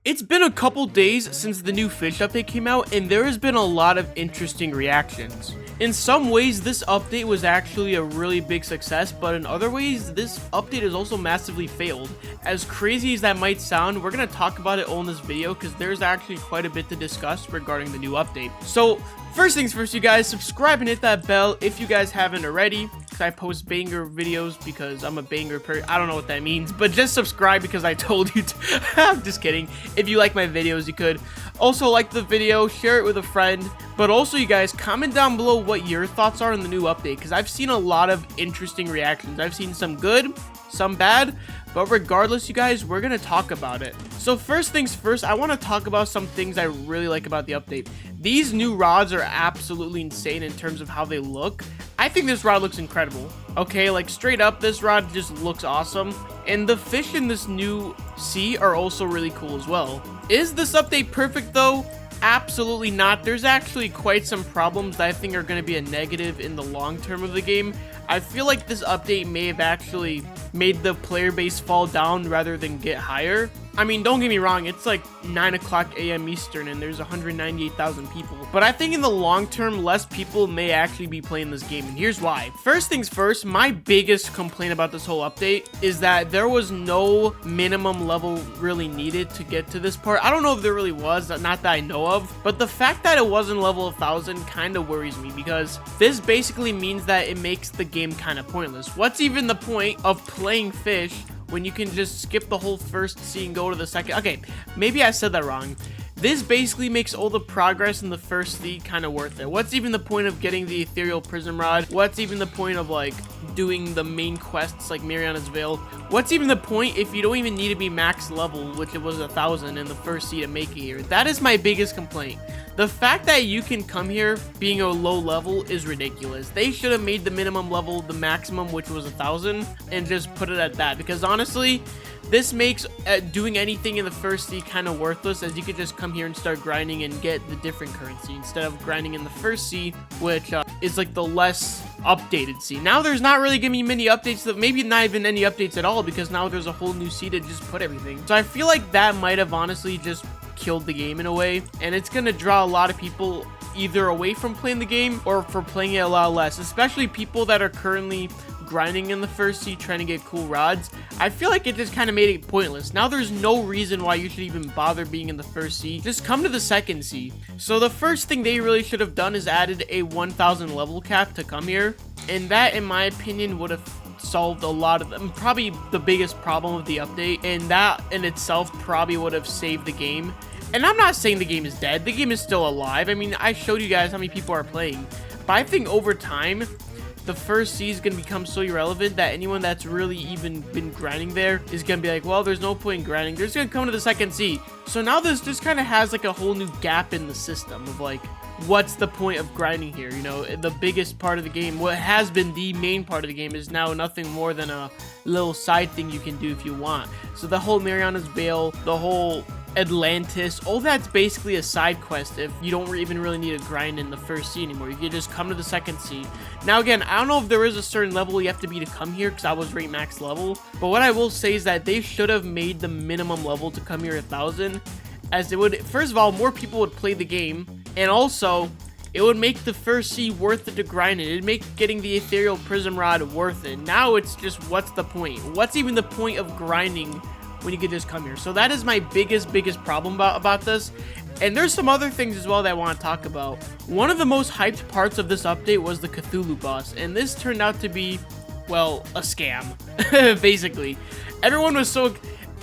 It's been a couple days since the new Fish update came out, and there has been a lot of interesting reactions. In some ways, this update was actually a really big success, but in other ways, this update has also massively failed. As crazy as that might sound, we're going to talk about it all in this video because there's actually quite a bit to discuss regarding the new update. So, first things first, you guys, subscribe and hit that bell if you guys haven't already. I post banger videos because I'm a banger I don't know what that means, but just subscribe because I told you to. I'm just kidding. If you like my videos, you could also like the video, share it with a friend, but also you guys comment down below what your thoughts are on the new update because I've seen a lot of interesting reactions. I've seen some good, some bad, but regardless, you guys, we're gonna talk about it. So first things first, I want to talk about some things I really like about the update. These new rods are absolutely insane in terms of how they look. I think this rod looks incredible. Okay, like straight up, this rod just looks awesome. And the fish in this new sea are also really cool as well. Is this update perfect though? Absolutely not. There's actually quite some problems that I think are going to be a negative in the long term of the game. I feel like this update may have actually made the player base fall down rather than get higher. I mean, don't get me wrong, it's like 9 o'clock a.m. Eastern and there's 198,000 people. But I think in the long term, less people may actually be playing this game, and here's why. First things first, my biggest complaint about this whole update is that there was no minimum level really needed to get to this part. I don't know if there really was, not that I know of, but the fact that it wasn't level 1,000 kind of worries me because this basically means that it makes the game kind of pointless. What's even the point of playing Fish when you can just skip the whole first sea and go to the second? Okay, maybe I said that wrong. This basically makes all the progress in the first sea kind of worth it. What's even the point of getting the ethereal prism rod? What's even the point of like doing the main quests like Mariana's Veil? What's even the point if you don't even need to be max level, which it was 1,000 in the first sea to make it here? That is my biggest complaint. The fact that you can come here being a low level is ridiculous. They should have made the minimum level the maximum, which was 1,000, and just put it at that. Because honestly, this makes doing anything in the first sea kind of worthless, as you could just come here and start grinding and get the different currency instead of grinding in the first sea, which is like the less updated sea. Now there's not really gonna be many updates, maybe not even any updates at all, because now there's a whole new sea to just put everything. So I feel like that might have honestly just killed the game in a way, and it's gonna draw a lot of people either away from playing the game or for playing it a lot less, especially people that are currently grinding in the first sea trying to get cool rods. I feel like it just kind of made it pointless. Now there's no reason why you should even bother being in the first sea. Just come to the second sea. So the first thing they really should have done is added a 1,000 level cap to come here, and that in my opinion would have solved a lot of them, probably the biggest problem of the update, and that in itself probably would have saved the game. And I'm not saying the game is dead, the game is still alive. I mean, I showed you guys how many people are playing, but I think over time the first sea is going to become so irrelevant that anyone that's really even been grinding there is going to be like, well, there's no point in grinding, they're just going to come to the second sea. So now this just kind of has like a whole new gap in the system of like, what's the point of grinding here? You know, the biggest part of the game, what has been the main part of the game, is now nothing more than a little side thing you can do if you want. So the whole Mariana's Veil, the whole Atlantis, all that's basically a side quest if you don't even really need to grind in the first sea anymore. You can just come to the second sea. Now again, I don't know if there is a certain level you have to be to come here because I was right max level, but what I will say is that they should have made the minimum level to come here 1,000, as it would, first of all, more people would play the game, and also it would make the first sea worth it to grind it. It'd make getting the ethereal prism rod worth it. Now it's just, what's the point? What's even the point of grinding when you could just come here? So that is my biggest problem about this. And there's some other things as well that I want to talk about. One of the most hyped parts of this update was the Cthulhu boss, and this turned out to be, well, a scam. Basically, everyone was so...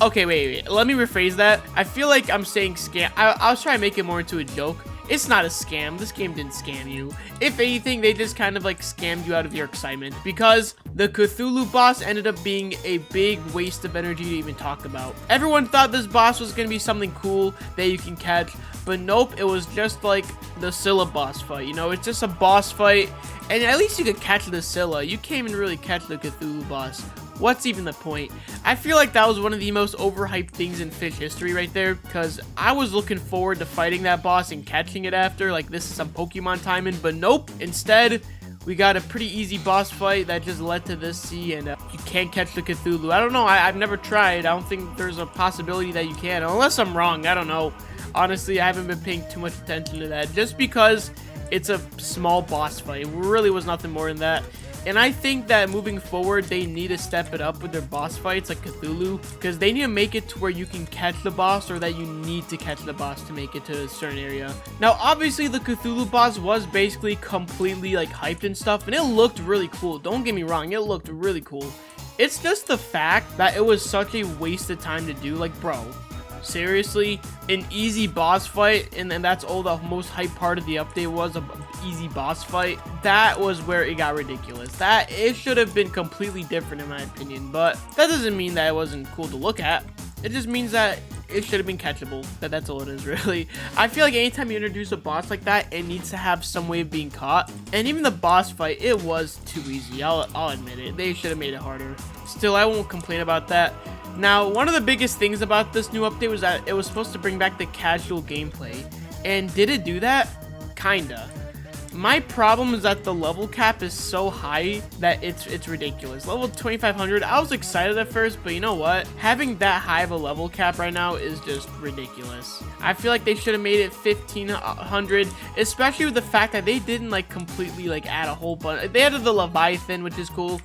Okay, wait, let me rephrase that. I feel like I'm saying scam. I was trying to make it more into a joke. It's not a scam. This game didn't scam you. If anything, they just kind of like scammed you out of your excitement, because the Cthulhu boss ended up being a big waste of energy to even talk about. Everyone thought this boss was going to be something cool that you can catch, but nope, it was just like the Scylla boss fight. You know, it's just a boss fight, and at least you could catch the Scylla. You can't even really catch the Cthulhu boss. What's even the point? I feel like that was one of the most overhyped things in Fish history right there, because I was looking forward to fighting that boss and catching it after, like this is some Pokemon timing, but nope. Instead, We got a pretty easy boss fight that just led to this sea, and you can't catch the Cthulhu. I don't know. I've never tried. I don't think there's a possibility that you can, unless I'm wrong. I don't know. Honestly, I haven't been paying too much attention to that, just because it's a small boss fight. It really was nothing more than that. And I think that moving forward, they need to step it up with their boss fights like Cthulhu, because they need to make it to where you can catch the boss, or that you need to catch the boss to make it to a certain area. Now, obviously, the Cthulhu boss was basically completely like hyped and stuff, and it looked really cool. Don't get me wrong, it looked really cool. It's just the fact that it was such a waste of time to do. Like, bro, seriously, an easy boss fight, and that's all the most hype part of the update was, a easy boss fight. That was where it got ridiculous. That it should have been completely different in my opinion, but that doesn't mean that it wasn't cool to look at. It just means that it should have been catchable. That's all it is, really. I feel like anytime you introduce a boss like that, it needs to have some way of being caught. And even the boss fight, it was too easy. I'll admit it. They should have made it harder. Still, I won't complain about that. Now, one of the biggest things about this new update was that it was supposed to bring back the casual gameplay. And did it do that? Kinda. My problem is that the level cap is so high that it's ridiculous. Level 2500, I was excited at first, but you know what? Having that high of a level cap right now is just ridiculous. I feel like they should have made it 1500, especially with the fact that they didn't like completely like add a whole bunch. They added the Leviathan, which is cool,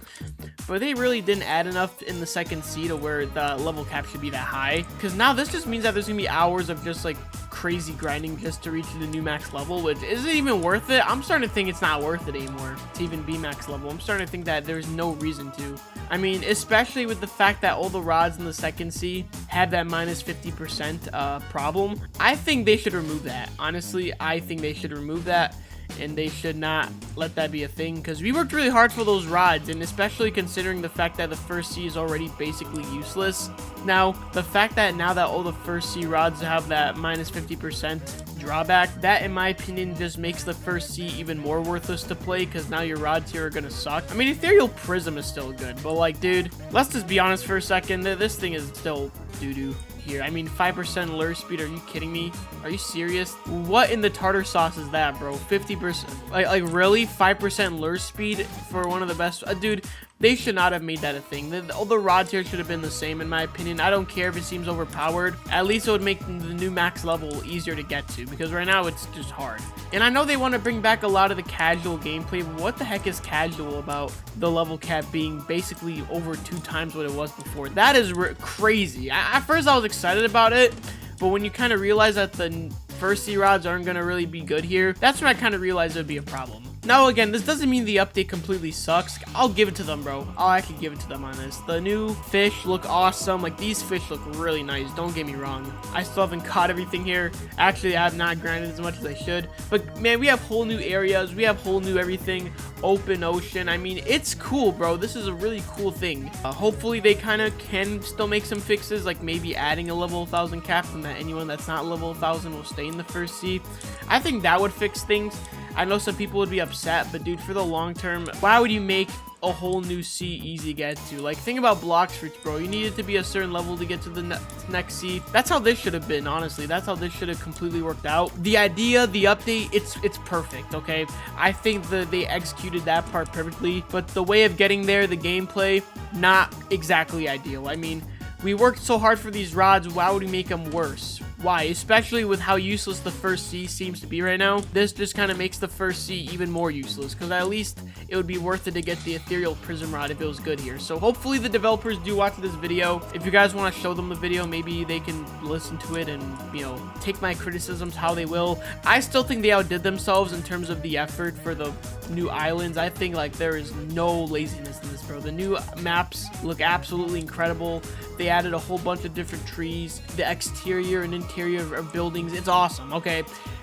but they really didn't add enough in the second sea to where the level cap should be that high. Because now this just means that there's gonna be hours of just like crazy grinding just to reach the new max level, which isn't even worth it. I'm starting to think it's not worth it anymore to even be max level. I'm starting to think that there's no reason to. I mean, especially with the fact that all the rods in the second sea have that minus 50% problem. I think they should remove that. Honestly, I think they should remove that, and they should not let that be a thing, because we worked really hard for those rods, and especially considering the fact that the first sea is already basically useless. Now, the fact that now that all the first sea rods have that minus 50% drawback, that in my opinion just makes the first sea even more worthless to play, because now your rods here are gonna suck. I mean, Ethereal Prism is still good, but like, dude, let's just be honest for a second. This thing is still doo-doo here. I mean, 5% lure speed, are you kidding me? Are you serious? What in the tartar sauce is that, bro? 50%, like really? 5% lure speed for one of the best? Dude, they should not have made that a thing. All the rods here should have been the same in my opinion. I don't care if it seems overpowered. At least it would make the new max level easier to get to, because right now it's just hard. And I know they want to bring back a lot of the casual gameplay, but what the heck is casual about the level cap being basically over 2 times what it was before? That is crazy. At first I was excited about it, but when you kind of realize that the first sea rods aren't going to really be good here, that's when I kind of realized it would be a problem. Now, again, this doesn't mean the update completely sucks. I'll give it to them, bro. I'll actually give it to them on this. The new fish look awesome. Like, these fish look really nice. Don't get me wrong. I still haven't caught everything here. Actually, I have not grinded as much as I should. But, man, we have whole new areas. We have whole new everything. Open ocean. I mean, it's cool, bro. This is a really cool thing. Hopefully, they kind of can still make some fixes, like maybe adding a level 1000 cap, and that anyone that's not level 1000 will stay in the first sea. I think that would fix things. I know some people would be upset, but dude, for the long term, why would you make a whole new sea easy to get to? Like, think about Roblox Fisch, bro. You needed to be a certain level to get to the next sea. That's how this should have been, honestly. That's how this should have completely worked out. The idea, the update, it's perfect, okay? I think that they executed that part perfectly, but the way of getting there, the gameplay, not exactly ideal. I mean, we worked so hard for these rods, why would we make them worse? Why? Especially with how useless the first sea seems to be right now. This just kind of makes the first sea even more useless, because at least it would be worth it to get the Ethereal Prism Rod if it was good here. So hopefully the developers do watch this video. If you guys want to show them the video, maybe they can listen to it and, you know, take my criticisms how they will. I still think they outdid themselves in terms of the effort for the new islands. I think, like, there is no laziness in this, bro. The new maps look absolutely incredible. They added a whole bunch of different trees. The exterior and interior of buildings, it's awesome. Okay,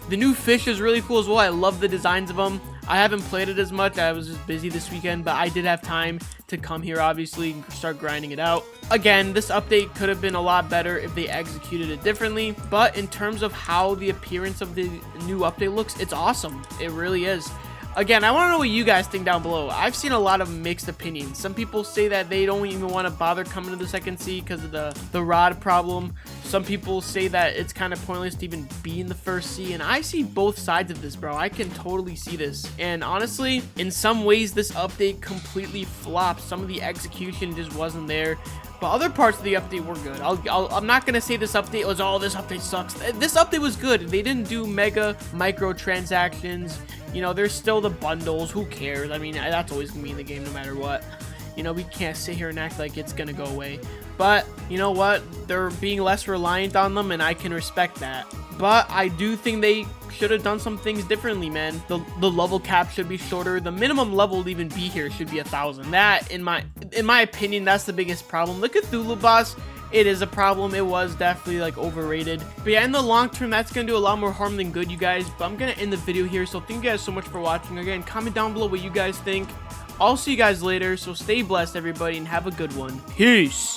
the new fish is really cool as well. I love the designs of them. I haven't played it as much. I was just busy this weekend, but I did have time to come here, obviously, and start grinding it out. Again, this update could have been a lot better if they executed it differently, but in terms of how the appearance of the new update looks, it's awesome. It really is. Again, I want to know what you guys think down below. I've seen a lot of mixed opinions. Some people say that they don't even want to bother coming to the second sea because of the rod problem. Some people say that it's kind of pointless to even be in the first sea, and I see both sides of this, bro. I can totally see this. And honestly, in some ways, this update completely flopped. Some of the execution just wasn't there. But other parts of the update were good. I'm not going to say this update was, oh, this update sucks. This update was good. They didn't do mega microtransactions. You know, there's still the bundles. Who cares? I mean, that's always going to be in the game no matter what. You know, we can't sit here and act like it's going to go away. But, you know what? They're being less reliant on them, and I can respect that. But I do think they should have done some things differently, man. The level cap should be shorter. The minimum level to even be here should be 1,000. That, in my opinion, that's the biggest problem. The Cthulhu boss, it is a problem. It was definitely like overrated. But yeah, in the long term, that's gonna do a lot more harm than good, you guys. But I'm gonna end the video here. So thank you guys so much for watching. Again, comment down below what you guys think. I'll see you guys later. So stay blessed, everybody, and have a good one. Peace.